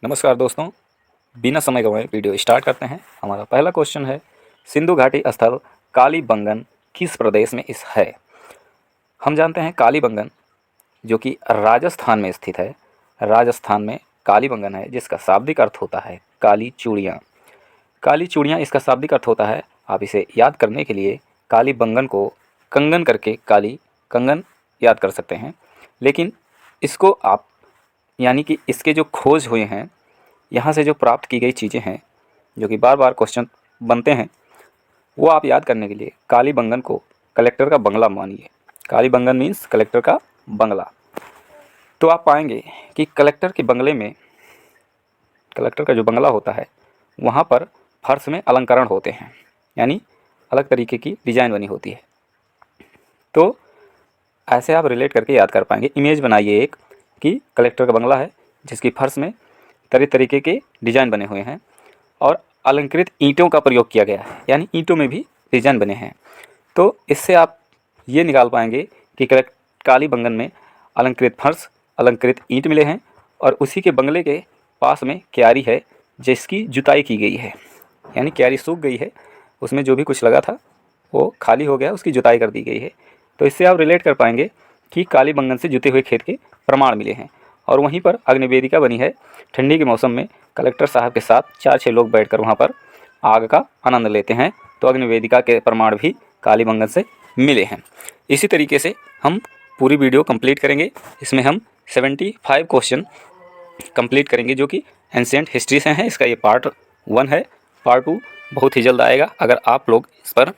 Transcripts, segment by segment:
नमस्कार दोस्तों, बिना समय गंवाए वीडियो स्टार्ट करते हैं। हमारा पहला क्वेश्चन है, सिंधु घाटी स्थल कालीबंगन किस प्रदेश में इस है। हम जानते हैं कालीबंगन जो कि राजस्थान में स्थित है। राजस्थान में कालीबंगन है जिसका शाब्दिक अर्थ होता है काली चूड़ियाँ। काली चूड़ियाँ इसका शाब्दिक अर्थ होता है। आप इसे याद करने के लिए कालीबंगन को कंगन करके काली कंगन याद कर सकते हैं। लेकिन इसको आप यानी कि इसके जो खोज हुए हैं, यहाँ से जो प्राप्त की गई चीज़ें हैं, जो कि बार बार क्वेश्चन बनते हैं, वो आप याद करने के लिए कालीबंगन को कलेक्टर का बंगला मानिए। कालीबंगन मीन्स कलेक्टर का बंगला। तो आप पाएंगे कि कलेक्टर के बंगले में, कलेक्टर का जो बंगला होता है वहाँ पर फर्श में अलंकरण होते हैं, यानी अलग तरीके की डिज़ाइन बनी होती है। तो ऐसे आप रिलेट करके याद कर पाएंगे। इमेज बनाइए एक कि कलेक्टर का बंगला है जिसकी फर्श में तरह तरीके के डिज़ाइन बने हुए हैं और अलंकृत ईंटों का प्रयोग किया गया है, यानी ईंटों में भी डिज़ाइन बने हैं। तो इससे आप ये निकाल पाएंगे कि कालीबंगन में अलंकृत फर्श, अलंकृत ईंट मिले हैं और उसी के बंगले के पास में क्यारी है जिसकी जुताई की गई है, यानी क्यारी सूख गई है, उसमें जो भी कुछ लगा था वो खाली हो गया, उसकी जुताई कर दी गई है। तो इससे आप रिलेट कर पाएंगे कि कालीबंगन से जुते हुए खेत के प्रमाण मिले हैं। और वहीं पर अग्निवेदिका बनी है। ठंडी के मौसम में कलेक्टर साहब के साथ 4-6 लोग बैठकर वहाँ पर आग का आनंद लेते हैं, तो अग्निवेदिका के प्रमाण भी कालीबंगन से मिले हैं। इसी तरीके से हम पूरी वीडियो कंप्लीट करेंगे। इसमें हम 75 क्वेश्चन कंप्लीट करेंगे जो कि एंशिएंट हिस्ट्री से हैं। इसका ये पार्ट 1 है। पार्ट 2 बहुत ही जल्द आएगा। अगर आप लोग इस पर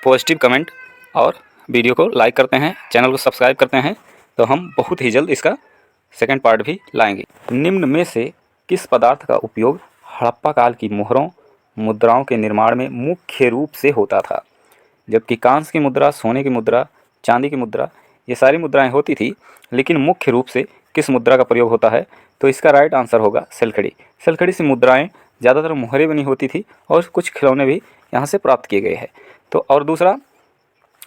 पॉजिटिव कमेंट और वीडियो को लाइक करते हैं, चैनल को सब्सक्राइब करते हैं, तो हम बहुत ही जल्द इसका सेकंड पार्ट भी लाएंगे। निम्न में से किस पदार्थ का उपयोग हड़प्पा काल की मोहरों, मुद्राओं के निर्माण में मुख्य रूप से होता था। जबकि कांस्य की मुद्रा, सोने की मुद्रा, चांदी की मुद्रा, ये सारी मुद्राएं होती थी, लेकिन मुख्य रूप से किस मुद्रा का प्रयोग होता है, तो इसका राइट आंसर होगा सेलखड़ी। सेलखड़ी से मुद्राएं ज़्यादातर मोहरें बनी होती थी और कुछ खिलौने भी यहाँ से प्राप्त किए गए हैं। तो और दूसरा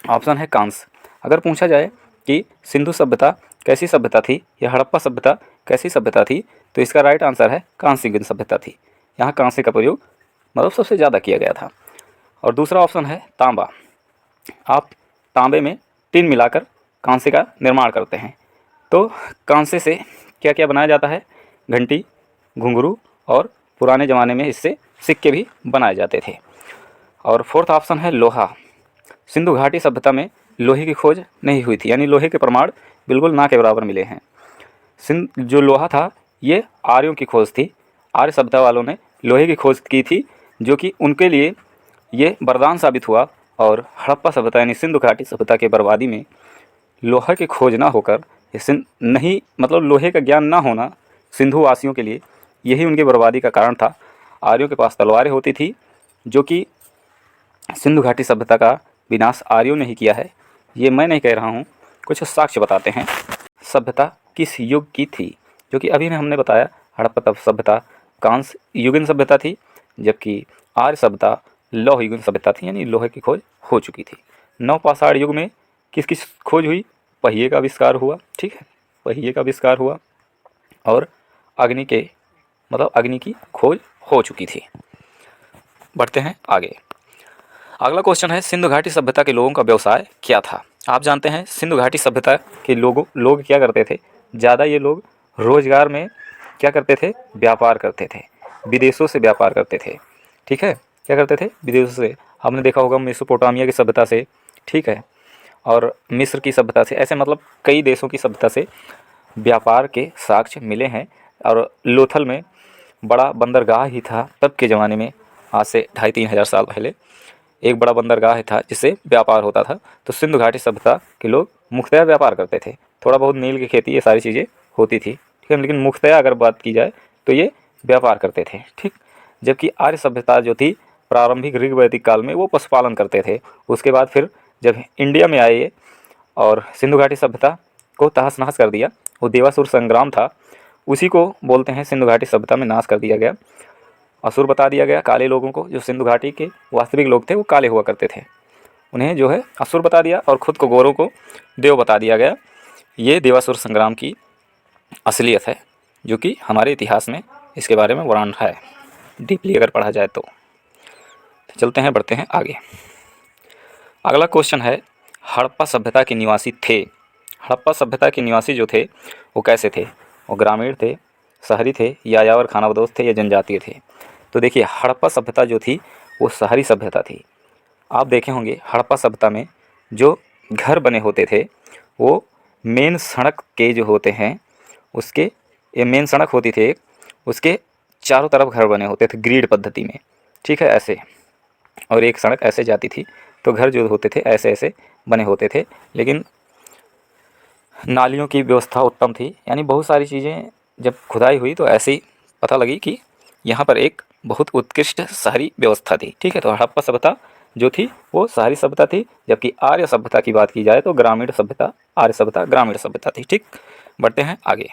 ऑप्शन है कांस्य। अगर पूछा जाए कि सिंधु सभ्यता कैसी सभ्यता थी या हड़प्पा सभ्यता कैसी सभ्यता थी, तो इसका राइट आंसर है कांस्य युगीन सभ्यता थी। यहाँ कांस्य का प्रयोग मतलब सबसे ज़्यादा किया गया था। और दूसरा ऑप्शन है तांबा। आप तांबे में टिन मिलाकर कांस्य का निर्माण करते हैं। तो कांस्य से क्या क्या बनाया जाता है, घंटी, घुंघरू और पुराने ज़माने में इससे सिक्के भी बनाए जाते थे। और फोर्थ ऑप्शन है लोहा। सिंधु घाटी सभ्यता में लोहे की खोज नहीं हुई थी, यानी लोहे के प्रमाण बिल्कुल ना के बराबर मिले हैं। जो लोहा था ये आर्यों की खोज थी। आर्य सभ्यता वालों ने लोहे की खोज की थी, जो कि उनके लिए ये वरदान साबित हुआ। और हड़प्पा सभ्यता यानी सिंधु घाटी सभ्यता के बर्बादी में लोहा की खोज ना होकर, नहीं मतलब लोहे का ज्ञान ना होना सिंधु वासियों के लिए, यही उनकी बर्बादी का कारण था। आर्यों के पास तलवारें होती थी, जो कि सिंधु घाटी सभ्यता का विनाश आर्यों ने ही किया है। ये मैं नहीं कह रहा हूँ, कुछ साक्ष्य बताते हैं। सभ्यता किस युग की थी, जो कि अभी हमने बताया हड़प्पा सभ्यता कांस्य युगीन सभ्यता थी, जबकि आर्य सभ्यता लौह युगीन सभ्यता थी, यानी लोहे की खोज हो चुकी थी। नवपाषाण युग में किस किस खोज हुई, पहिए का आविष्कार हुआ, ठीक है, पहिए का आविष्कार हुआ और अग्नि की खोज हो चुकी थी। बढ़ते हैं आगे। अगला क्वेश्चन है, सिंधु घाटी सभ्यता के लोगों का व्यवसाय क्या था। आप जानते हैं सिंधु घाटी सभ्यता के लोग क्या करते थे, ज़्यादा ये लोग रोजगार में क्या करते थे, व्यापार करते थे, विदेशों से व्यापार करते थे। ठीक है, क्या करते थे, विदेशों से। आपने देखा होगा मेसोपोटामिया की सभ्यता से, ठीक है, और मिस्र की सभ्यता से, ऐसे मतलब कई देशों की सभ्यता से व्यापार के साक्ष्य मिले हैं। और लोथल में बड़ा बंदरगाह ही था तब के ज़माने में, आज से 2,500-3 हज़ार साल पहले एक बड़ा बंदरगाह था जिससे व्यापार होता था। तो सिंधु घाटी सभ्यता के लोग मुख्यतः व्यापार करते थे। थोड़ा बहुत नील की खेती, ये सारी चीज़ें होती थी, ठीक है, लेकिन मुख्यतः अगर बात की जाए तो ये व्यापार करते थे, ठीक। जबकि आर्य सभ्यता जो थी प्रारंभिक ऋग वैदिक काल में वो पशुपालन करते थे। उसके बाद फिर जब इंडिया में आए ये और सिंधु घाटी सभ्यता को तहस नहस कर दिया, वो देवासुर संग्राम था, उसी को बोलते हैं सिंधु घाटी सभ्यता में नाश कर दिया गया। असुर बता दिया गया काले लोगों को। जो सिंधु घाटी के वास्तविक लोग थे वो काले हुआ करते थे, उन्हें जो है असुर बता दिया और ख़ुद को गोरों को देव बता दिया गया। ये देवासुर संग्राम की असलियत है, जो कि हमारे इतिहास में इसके बारे में वर्णन है डीपली अगर पढ़ा जाए तो। चलते हैं, बढ़ते हैं आगे। अगला क्वेश्चन है, हड़प्पा सभ्यता के निवासी थे। हड़प्पा सभ्यता के निवासी जो थे वो कैसे थे? वो ग्रामीण थे, शहरी थे, यायावर खानाबदोश थे या जनजातीय थे? तो देखिए, हड़प्पा सभ्यता जो थी वो शहरी सभ्यता थी। आप देखे होंगे हड़प्पा सभ्यता में जो घर बने होते थे वो मेन सड़क के जो होते हैं उसके, ये मेन सड़क होती थी एक, उसके चारों तरफ घर बने होते थे ग्रिड पद्धति में, ठीक है, ऐसे, और एक सड़क ऐसे जाती थी, तो घर जो होते थे ऐसे ऐसे बने होते थे। लेकिन नालियों की व्यवस्था उत्तम थी, यानी बहुत सारी चीज़ें जब खुदाई हुई तो ऐसे ही पता लगी कि यहाँ पर एक बहुत उत्कृष्ट शहरी व्यवस्था थी, ठीक है। तो हड़प्पा सभ्यता जो थी वो शहरी सभ्यता थी, जबकि आर्य सभ्यता की बात की जाए तो ग्रामीण सभ्यता, आर्य सभ्यता ग्रामीण सभ्यता थी, ठीक। बढ़ते हैं आगे।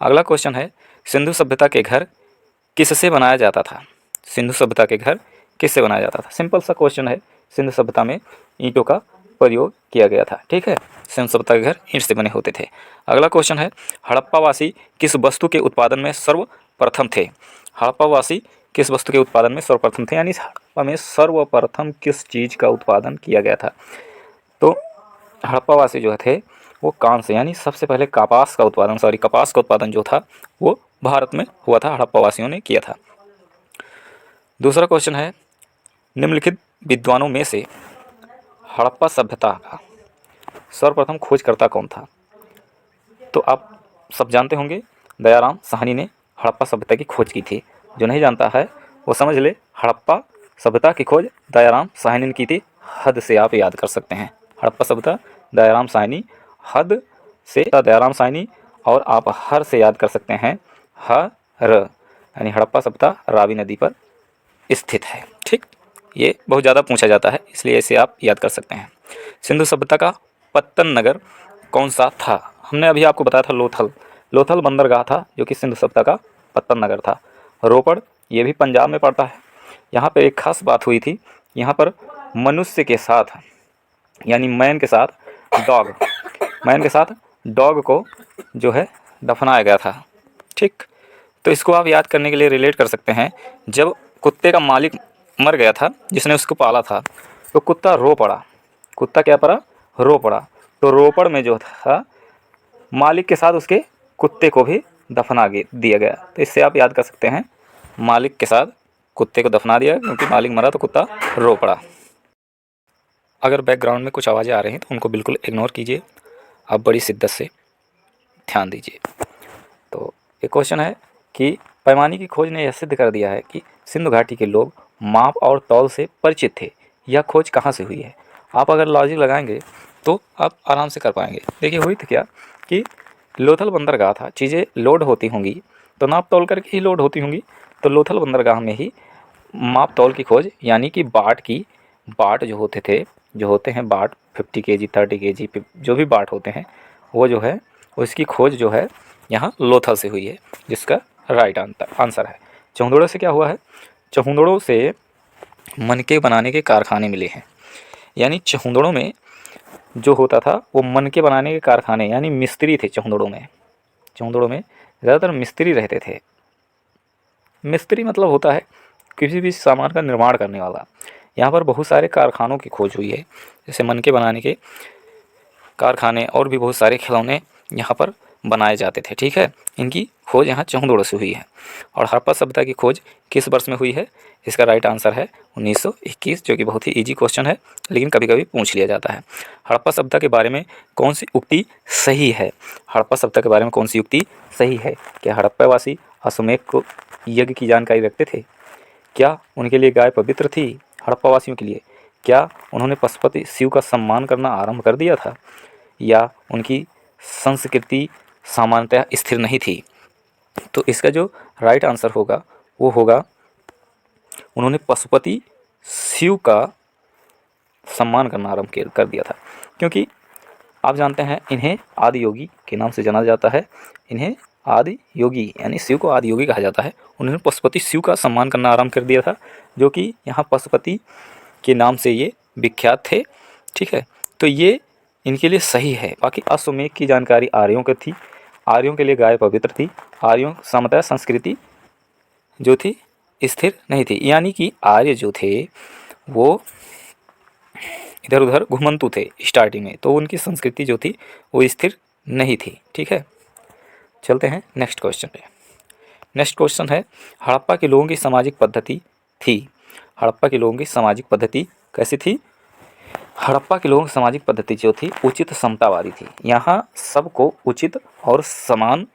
अगला क्वेश्चन है, सिंधु सभ्यता के घर किससे बनाया जाता था? सिंधु सभ्यता के घर किससे बनाया जाता था? सिंपल सा क्वेश्चन है। सिंधु सभ्यता में ईंटों का प्रयोग किया गया था, ठीक है। सिंधु सभ्यता के घर ईंट से बने होते थे। अगला क्वेश्चन है, हड़प्पावासी किस वस्तु के उत्पादन में सर्वप्रथम थे? हड़प्पावासी किस वस्तु के उत्पादन में सर्वप्रथम थे, यानी हड़प्पा में सर्वप्रथम किस चीज़ का उत्पादन किया गया था? तो हड़प्पावासी जो थे वो कांस्य, यानी सबसे पहले कपास का उत्पादन, कपास का उत्पादन जो था वो भारत में हुआ था, हड़प्पावासियों ने किया था। दूसरा क्वेश्चन है, निम्नलिखित विद्वानों में से हड़प्पा सभ्यता का सर्वप्रथम खोजकर्ता कौन था? तो आप सब जानते होंगे, दयाराम साहनी ने हड़प्पा सभ्यता की खोज की थी। जो नहीं जानता है वो समझ ले, हड़प्पा सभ्यता की खोज दयाराम साहनी ने की थी। हद से आप याद कर सकते हैं, हड़प्पा सभ्यता दयाराम साहनी, हद से दयाराम साहनी, और आप हर से याद कर सकते हैं हर, यानी हड़प्पा सभ्यता रावी नदी पर स्थित है, ठीक। ये बहुत ज़्यादा पूछा जाता है, इसलिए इसे आप याद कर सकते हैं। सिंधु सभ्यता का पत्तन नगर कौन सा था? हमने अभी आपको बताया था लोथल। लोथल बंदरगाह था जो कि सिंधु सभ्यता का पत्तन नगर था। रोपड़, ये भी पंजाब में पड़ता है। यहाँ पर एक खास बात हुई थी, यहाँ पर मनुष्य के साथ, यानी मैन के साथ डॉग, मैन के साथ डॉग को जो है दफनाया गया था, ठीक। तो इसको आप याद करने के लिए रिलेट कर सकते हैं, जब कुत्ते का मालिक मर गया था जिसने उसको पाला था, तो कुत्ता रो पड़ा। कुत्ता क्या पड़ा? रो पड़ा। तो रोपड़ में जो था मालिक के साथ उसके कुत्ते को भी दफना दिया गया। तो इससे आप याद कर सकते हैं, मालिक के साथ कुत्ते को दफना दिया, क्योंकि मालिक मरा तो कुत्ता रो पड़ा। अगर बैकग्राउंड में कुछ आवाज़ें आ रही हैं तो उनको बिल्कुल इग्नोर कीजिए, आप बड़ी शिद्दत से ध्यान दीजिए। तो एक क्वेश्चन है कि पैमाने की खोज ने यह सिद्ध कर दिया है कि सिंधु घाटी के लोग माप और तौल से परिचित थे। यह खोज कहाँ से हुई है? आप अगर लॉजिक लगाएंगे तो आप आराम से कर पाएंगे। देखिए, हुई थी क्या कि लोथल बंदरगाह था, चीज़ें लोड होती होंगी तो नाप तौल करके ही लोड होती होंगी। तो लोथल बंदरगाह में ही माप तौल की खोज, यानी कि बाट जो होते थे, जो होते हैं बाट 50 kg 30 kg जो भी बाट होते हैं, वो जो है उसकी खोज जो है यहाँ लोथल से हुई है, जिसका राइट आंसर है। चहुंदड़ों से क्या हुआ है? चहुंदड़ों से मनके बनाने के कारखाने मिले हैं। यानी चहुंदड़ों में जो होता था वो मनके बनाने के कारखाने, यानी मिस्त्री थे चहुंदड़ों में। चहुंदड़ों में ज़्यादातर मिस्त्री रहते थे। मिस्त्री मतलब होता है किसी भी सामान का निर्माण करने वाला। यहाँ पर बहुत सारे कारखानों की खोज हुई है, जैसे मनके बनाने के कारखाने और भी बहुत सारे खिलौने यहाँ पर बनाए जाते थे, ठीक है। इनकी खोज यहाँ चहुंदड़ों से हुई है। और हड़प्पा सभ्यता की खोज किस वर्ष में हुई है? इसका राइट आंसर है 1921, जो कि बहुत ही इजी क्वेश्चन है, लेकिन कभी कभी पूछ लिया जाता है। हड़प्पा सभ्यता के बारे में कौन सी उक्ति सही है? हड़प्पा सभ्यता के बारे में कौन सी उक्ति सही है? क्या हड़प्पावासी अश्वमेध को यज्ञ की जानकारी रखते थे? क्या उनके लिए गाय पवित्र थी? हड़प्पावासियों के लिए क्या उन्होंने पशुपति शिव का सम्मान करना आरंभ कर दिया था? या उनकी संस्कृति सामान्यतः स्थिर नहीं थी? तो इसका जो राइट आंसर होगा वो होगा, उन्होंने पशुपति शिव का सम्मान करना आरंभ कर दिया था। क्योंकि आप जानते हैं इन्हें आदि योगी के नाम से जाना जाता है। इन्हें आदि योगी, यानी शिव को आदि योगी कहा जाता है। उन्होंने पशुपति शिव का सम्मान करना आरंभ कर दिया था, जो कि यहाँ पशुपति के नाम से ये विख्यात थे, ठीक है। तो ये इनके लिए सही है। बाकी अश्वमेध की जानकारी आर्यों को थी आर्यों के लिए गाय पवित्र थी। आर्यों सामान्यतः संस्कृति जो थी स्थिर नहीं थी, यानी कि आर्य जो थे वो इधर उधर घुमंतु थे स्टार्टिंग में, तो उनकी संस्कृति जो थी वो स्थिर नहीं थी। ठीक है, चलते हैं नेक्स्ट क्वेश्चन पे। नेक्स्ट क्वेश्चन है, हड़प्पा के लोगों की सामाजिक पद्धति थी। हड़प्पा के लोगों की सामाजिक पद्धति कैसी थी? हड़प्पा के लोगों की सामाजिक पद्धति जो थी उचित समतावादी थी। यहाँ सबको उचित और समान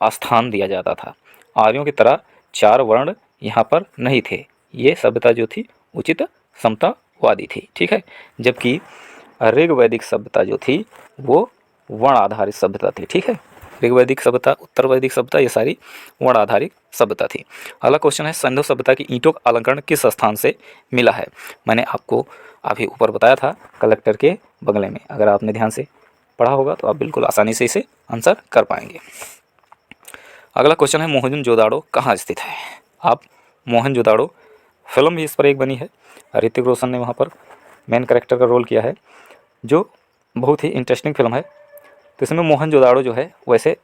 स्थान दिया जाता था। आर्यों की तरह 4 वर्ण यहाँ पर नहीं थे। ये सभ्यता जो थी उचित समतावादी थी। ठीक है, जबकि ऋग्वैदिक सभ्यता जो थी वो वर्ण आधारित सभ्यता थी। ठीक है, ऋग्वैदिक सभ्यता, उत्तर वैदिक सभ्यता, ये सारी वर्ण आधारित सभ्यता थी। अगला क्वेश्चन है, सिंधु सभ्यता की ईंटों का अलंकरण किस स्थान से मिला है? मैंने आपको अभी ऊपर बताया था, कलेक्टर के बगले में। अगर आपने ध्यान से पढ़ा होगा तो आप बिल्कुल आसानी से इसे आंसर कर पाएंगे। अगला क्वेश्चन है, मोहनजोदाड़ो कहाँ स्थित है? आप मोहनजोदाड़ो, फिल्म भी इस पर एक बनी है, ऋतिक रोशन ने वहाँ पर मेन कैरेक्टर का रोल किया है, जो बहुत ही इंटरेस्टिंग फिल्म है। तो इसमें मोहनजोदाड़ो जो है वैसे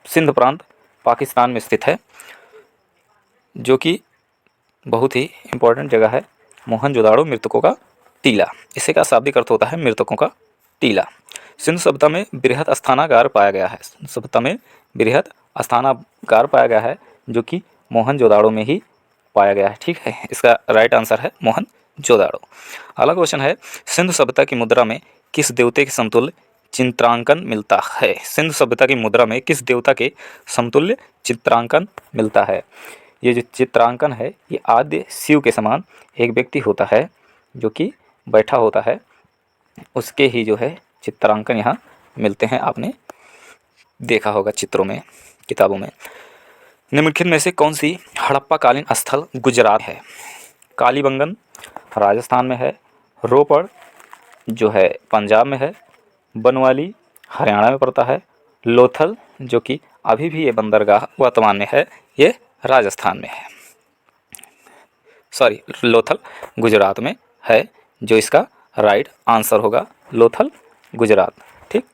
सिंध प्रांत पाकिस्तान में स्थित है, जो कि बहुत ही इम्पोर्टेंट जगह है। मोहनजोदाड़ो मृतकों का टीला, इसे का शाब्दिक अर्थ होता है मृतकों का टीला। सिंधु सभ्यता में बृहद स्थानागार पाया गया है। सिंधु सभ्यता में बृहद स्थानागार पाया गया है, जो कि मोहनजोदाड़ो में ही पाया गया है। ठीक है, इसका राइट आंसर है मोहनजोदाड़ो। अगला क्वेश्चन है, सिंधु सभ्यता की मुद्रा में किस देवते के समतुल्य चित्रांकन मिलता है? सिंधु सभ्यता की मुद्रा में किस देवता के समतुल्य चित्रांकन मिलता है? ये जो चित्रांकन है ये आद्य शिव के समान एक व्यक्ति होता है जो कि बैठा होता है, उसके ही जो है चित्रांकन यहाँ मिलते हैं। आपने देखा होगा चित्रों में, किताबों में। निम्नलिखित में से कौन सी हड़प्पा कालीन स्थल गुजरात है? कालीबंगन राजस्थान में है, रोपड़ जो है पंजाब में है, बनवाली हरियाणा में पड़ता है, लोथल जो कि अभी भी ये बंदरगाह वर्तमान में है ये राजस्थान में है। सॉरी, लोथल गुजरात में है, जो इसका राइट आंसर होगा लोथल गुजरात। ठीक,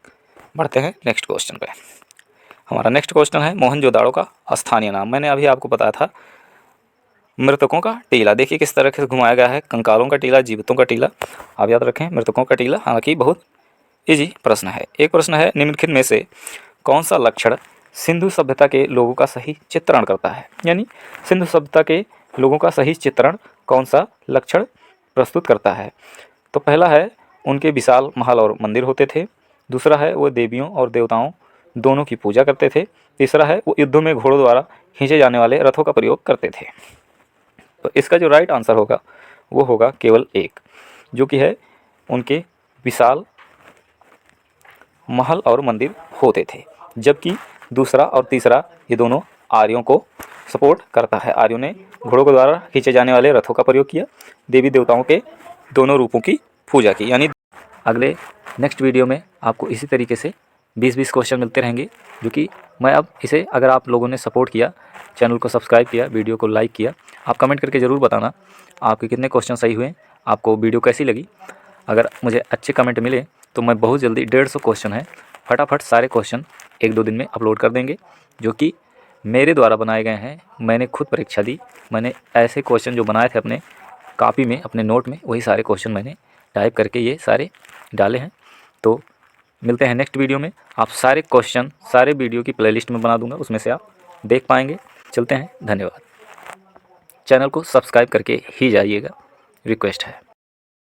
बढ़ते हैं नेक्स्ट क्वेश्चन पे। हमारा नेक्स्ट क्वेश्चन है, मोहनजोदाड़ो का स्थानीय नाम। मैंने अभी आपको बताया था मृतकों का टीला। देखिए किस तरह से घुमाया गया है, कंकालों का टीला, जीवितों का टीला। आप याद रखें मृतकों का टीला। हालांकि बहुत इजी प्रश्न है। एक प्रश्न है, निम्नलिखित में से कौन सा लक्षण सिंधु सभ्यता के लोगों का सही चित्रण करता है? यानी सिंधु सभ्यता के लोगों का सही चित्रण कौन सा लक्षण प्रस्तुत करता है? तो पहला है, उनके विशाल महल और मंदिर होते थे। दूसरा है, वो देवियों और देवताओं दोनों की पूजा करते थे। तीसरा है, वो युद्धों में घोड़ों द्वारा खींचे जाने वाले रथों का प्रयोग करते थे। तो इसका जो राइट आंसर होगा वो होगा केवल एक, जो कि है उनके विशाल महल और मंदिर होते थे। जबकि दूसरा और तीसरा ये दोनों आर्यों को सपोर्ट करता है। आर्यों ने घोड़ों के द्वारा खींचे जाने वाले रथों का प्रयोग किया, देवी देवताओं के दोनों रूपों की पूजा की। यानी अगले नेक्स्ट वीडियो में आपको इसी तरीके से 20-20 क्वेश्चन मिलते रहेंगे, जो कि मैं अब इसे, अगर आप लोगों ने सपोर्ट किया, चैनल को सब्सक्राइब किया, वीडियो को लाइक किया, आप कमेंट करके ज़रूर बताना आपके कितने क्वेश्चन सही हुए, आपको वीडियो कैसी लगी। अगर मुझे अच्छे कमेंट मिले तो मैं बहुत जल्दी 150 क्वेश्चन है फटाफट सारे क्वेश्चन 1-2 दिन में अपलोड कर देंगे, जो कि मेरे द्वारा बनाए गए हैं। मैंने खुद परीक्षा दी, मैंने ऐसे क्वेश्चन जो बनाए थे अपने कॉपी में, अपने नोट में, वही सारे क्वेश्चन मैंने टाइप करके ये सारे डाले हैं। तो मिलते हैं नेक्स्ट वीडियो में। आप सारे क्वेश्चन सारे वीडियो की प्लेलिस्ट में बना दूंगा, उसमें से आप देख पाएंगे। चलते हैं, धन्यवाद। चैनल को सब्सक्राइब करके ही जाइएगा, रिक्वेस्ट है।